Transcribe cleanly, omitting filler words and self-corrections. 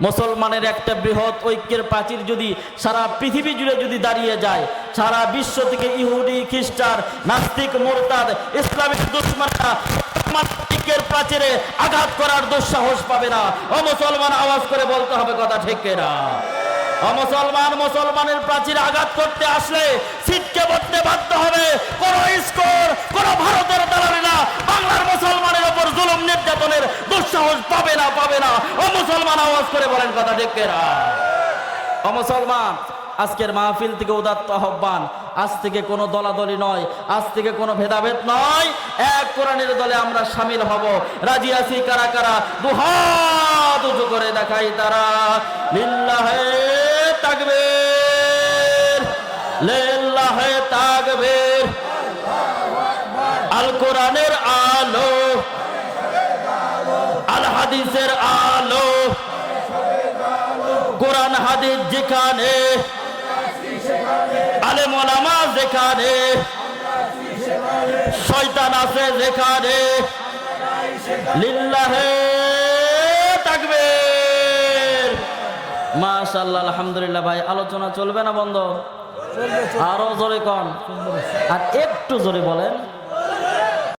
মুসলমানের একটা বৃহৎ ঐক্যের প্রাচীর যদি সারা পৃথিবী জুড়ে যদি দাঁড়িয়ে যায়, সারা বিশ্ব থেকে ইহুদি খ্রিস্টান নাস্তিক মুরতাদ ইসলামিক দুশমনরা ঐক্যের প্রাচীরে আঘাত করার দুঃসাহস পাবে না। ও মুসলমান, আওয়াজ করে বলতে হবে কথা ঠিক কিনা? ও মুসলমান, মুসলমানের প্রাচীরে আঘাত করতে আসলে সিটকে বলতে বাধ্য হবে। কোন স্কোর, কোন ভারতের দালালেরা বাংলার মুসলমানের উপর জুলুম নির্যাতনের দুঃসাহস পাবে না, পাবে না। ও মুসলমান, আওয়াজ করে বলেন কথা ঠিক কিনা? ও মুসলমান, আজকের মাহফিল থেকে উদাত্ত আহ্বান, আজ থেকে কোনো দলাদলি নয়, আজ থেকে কোনো ভেদাভেদ নয়, এক কোরআনের দলে আমরা শামিল হব। রাজি আছি কারা কারা? দুহাত উঁচু করে দেখাই তারা। লিল্লাহে তাকবীর, লিল্লাহে তাকবীর। আল কোরআনের আলো, আল হাদিসের আলো, কোরআন হাদিস যেখানে, আলেম ওলামা যেখানে, শয়তান আছে যেখানে। লিল্লাহে তাকবীর। মাশাআল্লাহ, আলহামদুলিল্লাহ। ভাই, আলোচনা চলবে না বন্ধ? আরো জোরে কন, আর একটু জোরে বলেন।